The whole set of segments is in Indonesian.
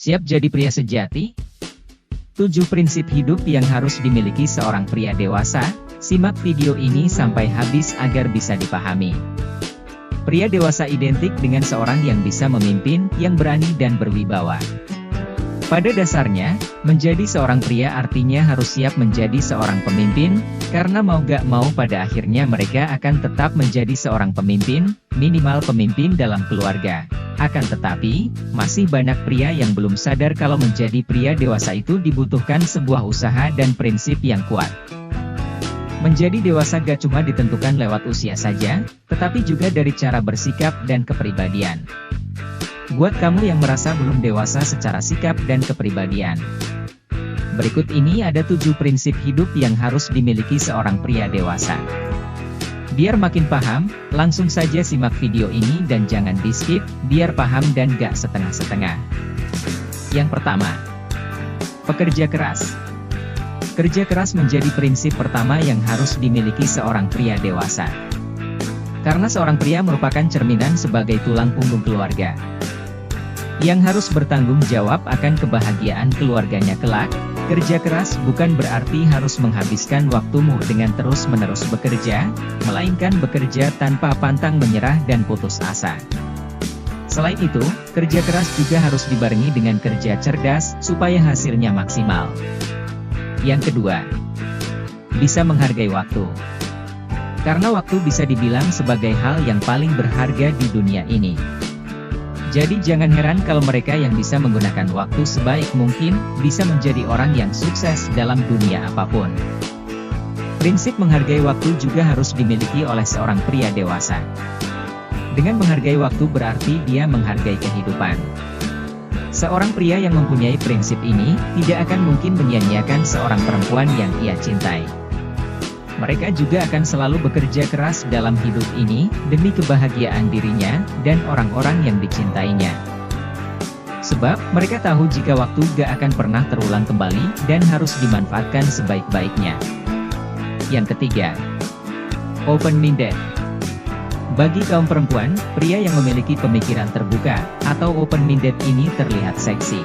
Siap jadi pria sejati? 7 prinsip hidup yang harus dimiliki seorang pria dewasa. Simak video ini sampai habis agar bisa dipahami. Pria dewasa identik dengan seorang yang bisa memimpin, yang berani dan berwibawa. Pada dasarnya, menjadi seorang pria artinya harus siap menjadi seorang pemimpin, karena mau gak mau pada akhirnya mereka akan tetap menjadi seorang pemimpin, minimal pemimpin dalam keluarga. Akan tetapi, masih banyak pria yang belum sadar kalau menjadi pria dewasa itu dibutuhkan sebuah usaha dan prinsip yang kuat. Menjadi dewasa gak cuma ditentukan lewat usia saja, tetapi juga dari cara bersikap dan kepribadian. Buat kamu yang merasa belum dewasa secara sikap dan kepribadian, berikut ini ada 7 prinsip hidup yang harus dimiliki seorang pria dewasa. Biar makin paham, langsung saja simak video ini dan jangan di-skip, biar paham dan gak setengah-setengah. Yang pertama, pekerja keras. Kerja keras menjadi prinsip pertama yang harus dimiliki seorang pria dewasa. Karena seorang pria merupakan cerminan sebagai tulang punggung keluarga, yang harus bertanggung jawab akan kebahagiaan keluarganya kelak. Kerja keras bukan berarti harus menghabiskan waktumu dengan terus-menerus bekerja, melainkan bekerja tanpa pantang menyerah dan putus asa. Selain itu, kerja keras juga harus dibarengi dengan kerja cerdas, supaya hasilnya maksimal. Yang kedua, bisa menghargai waktu. Karena waktu bisa dibilang sebagai hal yang paling berharga di dunia ini. Jadi jangan heran kalau mereka yang bisa menggunakan waktu sebaik mungkin, bisa menjadi orang yang sukses dalam dunia apapun. Prinsip menghargai waktu juga harus dimiliki oleh seorang pria dewasa. Dengan menghargai waktu berarti dia menghargai kehidupan. Seorang pria yang mempunyai prinsip ini, tidak akan mungkin menyia-nyiakan seorang perempuan yang ia cintai. Mereka juga akan selalu bekerja keras dalam hidup ini, demi kebahagiaan dirinya, dan orang-orang yang dicintainya. Sebab, mereka tahu jika waktu gak akan pernah terulang kembali, dan harus dimanfaatkan sebaik-baiknya. Yang ketiga, open-minded. Bagi kaum perempuan, pria yang memiliki pemikiran terbuka, atau open-minded ini terlihat seksi.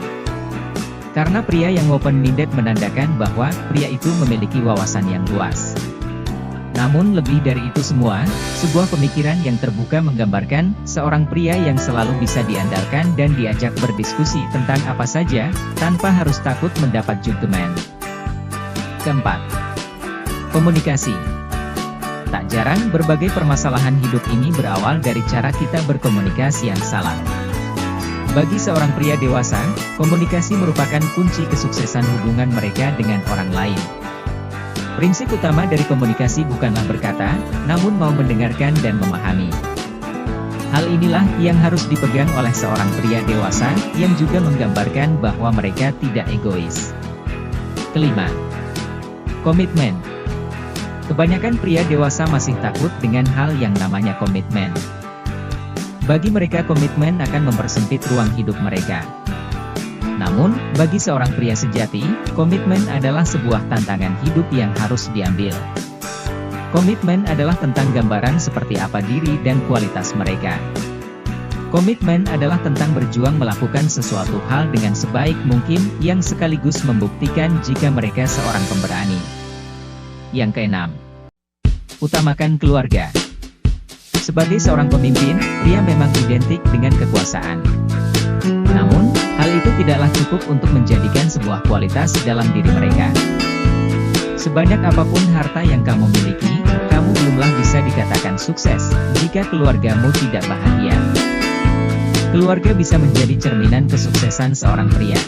Karena pria yang open-minded menandakan bahwa pria itu memiliki wawasan yang luas. Namun lebih dari itu semua, sebuah pemikiran yang terbuka menggambarkan seorang pria yang selalu bisa diandalkan dan diajak berdiskusi tentang apa saja, tanpa harus takut mendapat judgemen. Keempat, komunikasi. Tak jarang berbagai permasalahan hidup ini berawal dari cara kita berkomunikasi yang salah. Bagi seorang pria dewasa, komunikasi merupakan kunci kesuksesan hubungan mereka dengan orang lain. Prinsip utama dari komunikasi bukanlah berkata, namun mau mendengarkan dan memahami. Hal inilah yang harus dipegang oleh seorang pria dewasa, yang juga menggambarkan bahwa mereka tidak egois. Kelima, komitmen. Kebanyakan pria dewasa masih takut dengan hal yang namanya komitmen. Bagi mereka komitmen akan mempersempit ruang hidup mereka. Namun, bagi seorang pria sejati, komitmen adalah sebuah tantangan hidup yang harus diambil. Komitmen adalah tentang gambaran seperti apa diri dan kualitas mereka. Komitmen adalah tentang berjuang melakukan sesuatu hal dengan sebaik mungkin, yang sekaligus membuktikan jika mereka seorang pemberani. Yang keenam, utamakan keluarga. Sebagai seorang pemimpin, pria memang identik dengan kekuasaan. Namun, hal itu tidaklah cukup untuk menjadikan sebuah kualitas dalam diri mereka. Sebanyak apapun harta yang kamu miliki, kamu belumlah bisa dikatakan sukses, jika keluargamu tidak bahagia. Keluarga bisa menjadi cerminan kesuksesan seorang pria.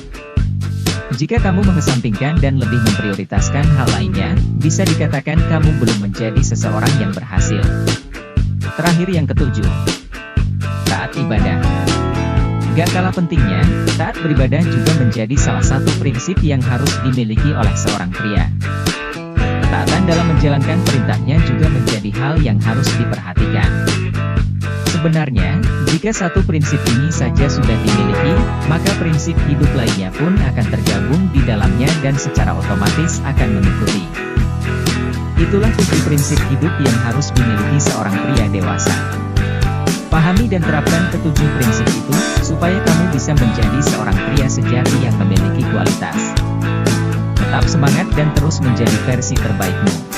Jika kamu mengesampingkan dan lebih memprioritaskan hal lainnya, bisa dikatakan kamu belum menjadi seseorang yang berhasil. Terakhir yang ketujuh, taat ibadah. Gak kalah pentingnya, taat beribadah juga menjadi salah satu prinsip yang harus dimiliki oleh seorang pria. Ketaatan dalam menjalankan perintahnya juga menjadi hal yang harus diperhatikan. Sebenarnya, jika satu prinsip ini saja sudah dimiliki, maka prinsip hidup lainnya pun akan tergabung di dalamnya dan secara otomatis akan mengikuti. Itulah 7 prinsip hidup yang harus dimiliki seorang pria dewasa. Pahami dan terapkan ke-7 prinsip itu, supaya kamu bisa menjadi seorang pria sejati berkualitas. Tetap semangat dan terus menjadi versi terbaikmu.